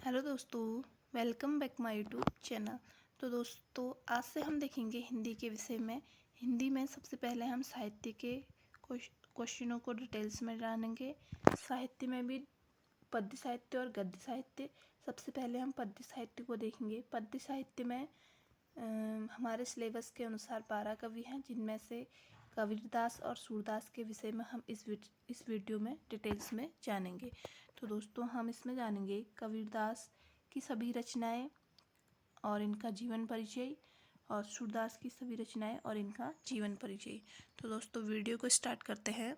Hello दोस्तों, welcome back my YouTube channel. तो दोस्तों, आज से हम देखेंगे हिंदी के विषय में। हिंदी में सबसे पहले हम साहित्य के क्वेश्चनों को डिटेल्स में जानेंगे। साहित्य में भी पद्य साहित्य और गद्य साहित्य। सबसे पहले हम पद्य साहित्य को देखेंगे। पद्य साहित्य में हमारे सिलेबस के अनुसार 12 कवि हैं, जिनमें से कबीरदास और सूरदास के विषय में हम इस वीडियो में डिटेल्स में जानेंगे। तो दोस्तों, हम इसमें जानेंगे कबीरदास की सभी रचनाएं और इनका जीवन परिचय, और सूरदास की सभी रचनाएं और इनका जीवन परिचय। तो दोस्तों, वीडियो को स्टार्ट करते हैं।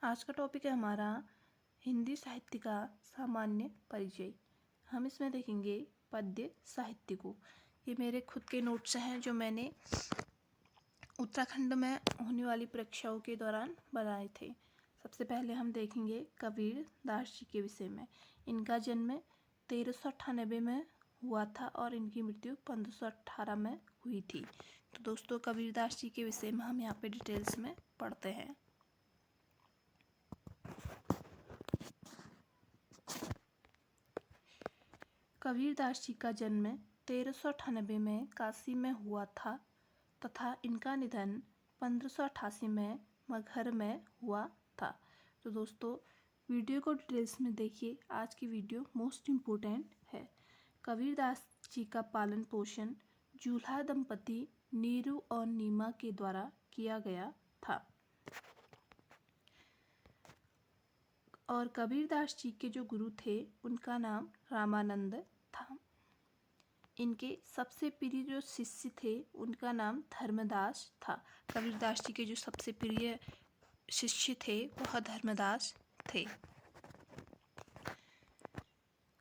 आज का टॉपिक है हमारा हिंदी साहित्य का सामान्य परिचय। हम इसमें देखेंगे पद्य साहित्य को। ये मेरे खुद के नोट्स हैं जो मैंने उत्तराखंड में होने वाली परीक्षाओं के दौरान बनाए थे। सबसे पहले हम देखेंगे कबीरदास जी के विषय में। इनका जन्म 1398 में हुआ था और इनकी मृत्यु 1518 में हुई थी। तो दोस्तों, कबीरदास जी के विषय में हम यहाँ पे डिटेल्स में पढ़ते हैं। कबीरदास जी का जन्म 1398 में काशी में हुआ था तथा इनका निधन 1588 में मगहर में हुआ था। तो दोस्तों, वीडियो को डिटेल्स में देखिए। आज की वीडियो मोस्ट इम्पोर्टेंट है। कबीरदास जी का पालन पोषण जूल्हा दंपति नीरू और नीमा के द्वारा किया गया था। और कबीरदास जी के जो गुरु थे उनका नाम रामानंद था। इनके सबसे प्रिय जो शिष्य थे उनका नाम धर्मदास था। कबीरदास जी के जो सबसे प्रिय शिष्य थे वह धर्मदास थे।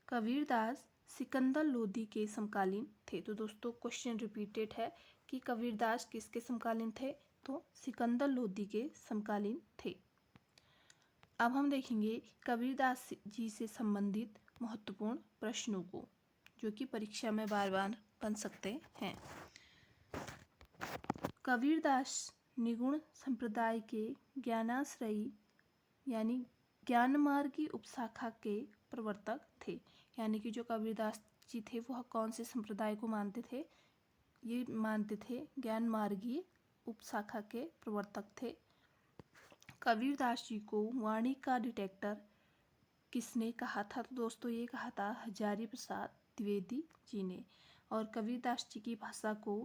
कबीरदास सिकंदर लोदी के समकालीन थे। तो दोस्तों, क्वेश्चन रिपीटेड है कि कबीरदास किसके समकालीन थे? तो सिकंदर लोदी के समकालीन थे। अब हम देखेंगे कबीरदास जी से संबंधित महत्वपूर्ण प्रश्नों को, जो कि परीक्षा में बार बार बन सकते हैं। कबीरदास निगुण संप्रदाय के ज्ञानाश्रयी यानी ज्ञानमार्गी उपशाखा के प्रवर्तक थे। यानी कि जो कबीरदास जी थे वह कौन से संप्रदाय को मानते थे? ये मानते थे ज्ञानमार्गी उपशाखा के प्रवर्तक थे। कबीरदास जी को वाणी का डिटेक्टर किसने कहा था? तो दोस्तों, ये कहा था हजारी प्रसाद द्विवेदी जी ने। और कबीरदास जी की भाषा को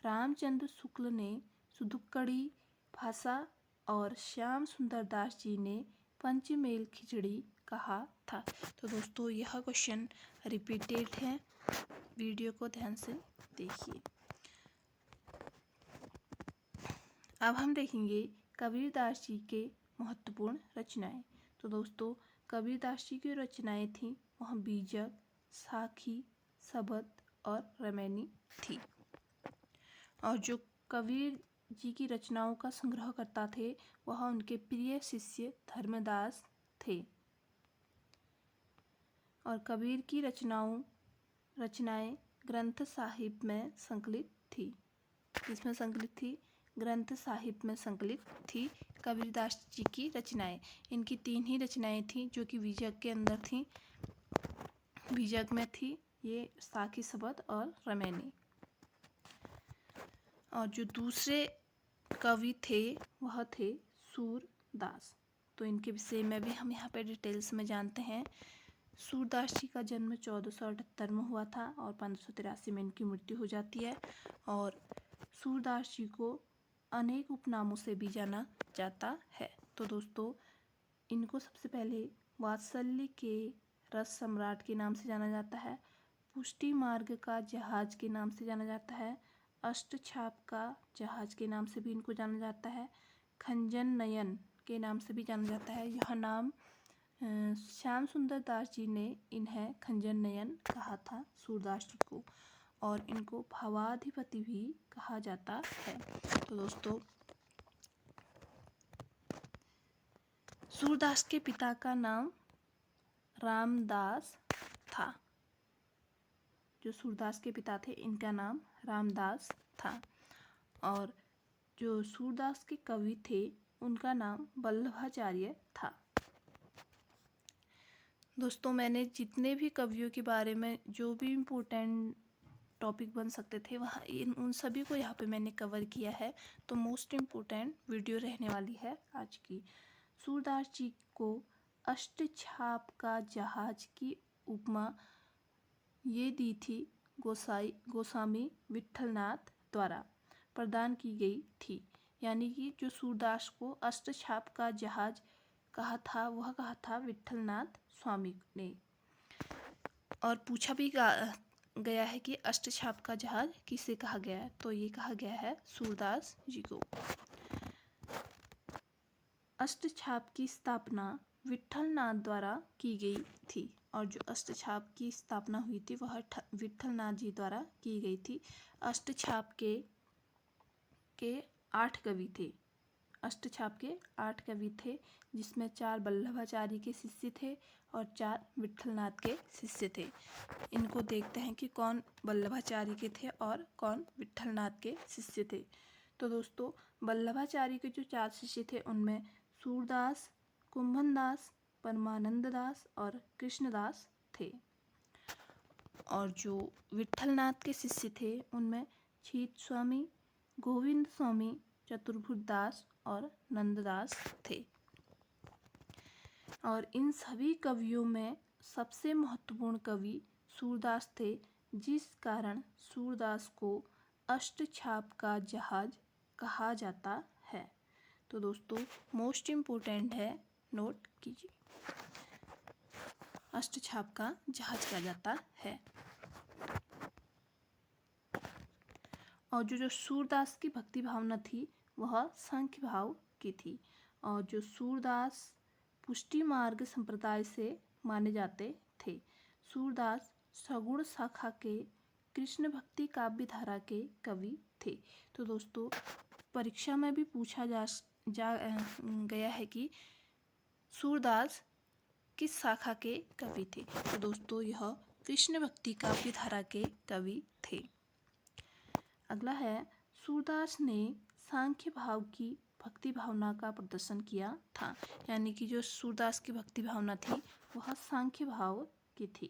रामचंद्र शुक्ल ने सुदुक्कड़ी भाषा और श्याम सुंदर दास जी ने पंचमेल खिचड़ी कहा था। तो दोस्तों, यह क्वेश्चन रिपीटेड है, वीडियो को ध्यान से देखिए। अब हम देखेंगे कबीरदास जी के महत्वपूर्ण रचनाएं। तो दोस्तों, कबीरदास जी की रचनाएं थीं वह बीजक, साखी, सबद और रमैनी थी। और जो कबीर जी की रचनाओं का संग्रह करता थे वह उनके प्रिय शिष्य धर्मदास थे। और कबीर की रचनाएं ग्रंथ साहिब में संकलित थी। इसमें संकलित थी ग्रंथ साहिब में संकलित थी कबीरदास जी की रचनाएं। इनकी 3 ही रचनाएं थीं जो कि बीजक के अंदर थीं। बीजक में थी ये साखी, सबद और रमैनी। और जो दूसरे कवि थे वह थे सूरदास। तो इनके विषय में भी हम यहाँ पे डिटेल्स में जानते हैं। सूरदास जी का जन्म 1478 में हुआ था और 1583 में इनकी मृत्यु हो जाती है। और सूरदास जी को अनेक उपनामों से भी जाना जाता है। तो दोस्तों, इनको सबसे पहले वात्सल्य के रस सम्राट के नाम से जाना जाता है, पुष्टि मार्ग का जहाज के नाम से जाना जाता है, अष्टछाप का जहाज के नाम से भी इनको जाना जाता है, खंजन नयन के नाम से भी जाना जाता है। यह नाम श्याम सुंदर दास जी ने इन्हें खंजन नयन कहा था सूरदास जी को। और इनको भावाधिपति भी कहा जाता है। तो दोस्तों, सूरदास के पिता का नाम रामदास था। जो सूरदास के पिता थे इनका नाम रामदास था। और जो सूरदास के कवि थे उनका नाम वल्लभाचार्य था। दोस्तों, मैंने जितने भी कवियों के बारे में जो भी इम्पोर्टेंट टॉपिक बन सकते थे वहाँ उन सभी को यहाँ पे मैंने कवर किया है। तो मोस्ट इम्पोर्टेंट वीडियो रहने वाली है आज की। सूरदास जी को अष्टछाप का जहाज की उपमा ये दी थी गोस्वामी विट्ठलनाथ द्वारा प्रदान की गई थी। यानी कि जो सूरदास को अष्टछाप का जहाज कहा था वह कहा था विट्ठलनाथ स्वामी ने। और पूछा भी गया है कि अष्टछाप का जहाज किसे कहा गया है, तो ये कहा गया है सूरदास जी को। अष्टछाप की स्थापना विट्ठलनाथ द्वारा की गई थी और जो अष्टछाप की स्थापना हुई थी वह विट्ठलनाथ जी द्वारा की गई थी। अष्टछाप के 8 कवि थे। अष्टछाप के 8 कवि थे, जिसमें 4 वल्लभाचार्य के शिष्य थे और 4 विट्ठलनाथ के शिष्य थे। इनको देखते हैं कि कौन वल्लभाचार्य के थे और कौन विट्ठलनाथ के शिष्य थे। तो दोस्तों, वल्लभाचार्य के जो 4 शिष्य थे उनमें सूरदास, कुंभनदास, परमानंद दास और कृष्णदास थे। और जो विट्ठलनाथ के शिष्य थे उनमें छीत स्वामी, गोविंद स्वामी, चतुर्भुज दास और नंददास थे। और इन सभी कवियों में सबसे महत्वपूर्ण कवि सूरदास थे, जिस कारण सूरदास को अष्टछाप का जहाज कहा जाता है। तो दोस्तों, मोस्ट इम्पोर्टेंट है, नोट कीजिए, अष्टछाप का जहाज कहा जाता है। और जो सूरदास की भक्ति भावना थी वह सांख्य भाव की थी। और जो सूरदास पुष्टि मार्ग संप्रदाय से माने जाते थे। सूरदास सगुण शाखा के कृष्ण भक्ति काव्य धारा के कवि थे। तो दोस्तों, परीक्षा में भी पूछा जा गया है कि सूरदास किस शाखा के कवि थे। तो दोस्तों, यह कृष्ण भक्ति काव्य धारा के कवि थे। अगला है, सूरदास ने सांख्य भाव की भक्ति भावना का प्रदर्शन किया था। यानी कि जो सूरदास की भक्ति भावना थी वह सांख्य भाव की थी।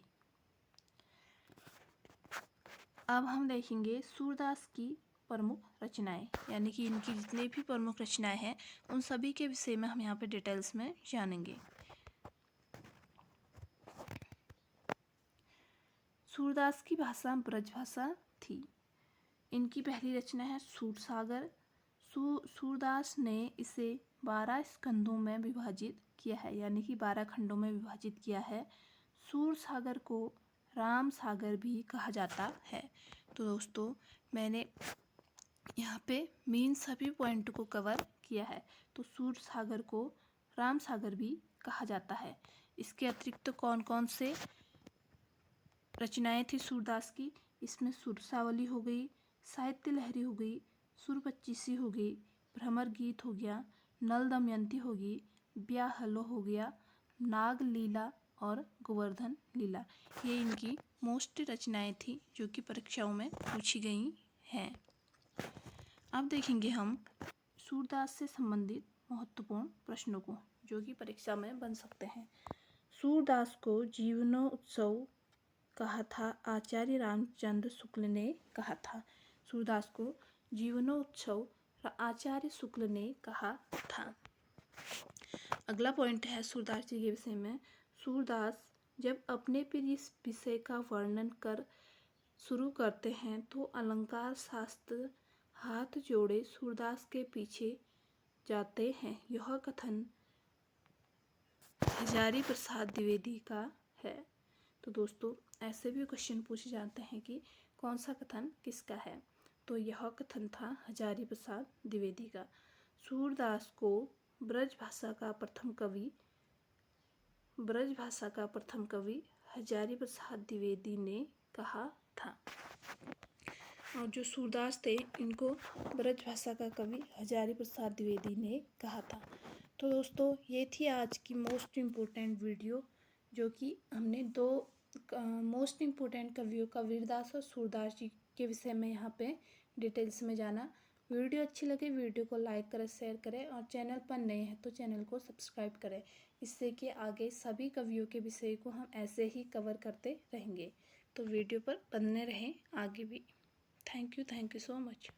अब हम देखेंगे सूरदास की प्रमुख रचनाएं, यानी कि इनकी जितने भी प्रमुख रचनाएं हैं उन सभी के विषय में हम यहाँ पे डिटेल्स में जानेंगे। सूरदास की भाषा ब्रज भाषा थी। इनकी पहली रचना है सूरसागर। सूरदास ने इसे 12 स्कंदों में विभाजित किया है, यानी कि 12 खंडों में विभाजित किया है। सूरसागर को राम सागर भी कहा जाता है। तो दोस्तों, मैंने यहाँ पे मेन सभी पॉइंट को कवर किया है। तो सूरसागर को राम सागर भी कहा जाता है। इसके अतिरिक्त तो कौन कौन से रचनाएं थी सूरदास की, इसमें सुरसावली हो गई, साहित्य लहरी हो गई, सुर पच्चीसी हो गई, भ्रमर गीत हो गया, नल दमयंती हो गई, ब्याह हलो हो गया, नाग लीला और गोवर्धन लीला। ये इनकी मोस्ट रचनाएं थी जो कि परीक्षाओं में पूछी गई हैं। अब देखेंगे हम सूरदास से संबंधित महत्वपूर्ण प्रश्नों को जो कि परीक्षा में बन सकते हैं। सूरदास को जीवनोत्सव कहा था आचार्य रामचंद्र शुक्ल ने कहा था। सूरदास को जीवनोत्सव आचार्य शुक्ल ने कहा था। अगला पॉइंट है सूरदास जी के विषय में। सूरदास जब अपने प्रिय विषय का वर्णन कर शुरू करते हैं तो अलंकार शास्त्र हाथ जोड़े सूरदास के पीछे जाते हैं। यह कथन हजारी प्रसाद द्विवेदी का है। तो दोस्तों, ऐसे भी क्वेश्चन पूछे जाते हैं कि कौन सा कथन किसका है, तो यह कथन था हजारी प्रसाद द्विवेदी का। सूरदास को ब्रज भाषा का प्रथम कवि हजारी प्रसाद द्विवेदी ने कहा था। और जो सूरदास थे इनको ब्रज भाषा का कवि हजारी प्रसाद द्विवेदी ने कहा था। तो दोस्तों, ये थी आज की मोस्ट इम्पोर्टेंट वीडियो जो कि हमने 2 मोस्ट इम्पोर्टेंट कवियों कबीरदास और सूरदास जी के विषय में यहाँ पे डिटेल्स में जाना। वीडियो अच्छी लगे वीडियो को लाइक करें, शेयर करें और चैनल पर नए हैं तो चैनल को सब्सक्राइब करें, इससे कि आगे सभी कवियों के विषय को हम ऐसे ही कवर करते रहेंगे। तो वीडियो पर बने रहें आगे भी। Thank you so much.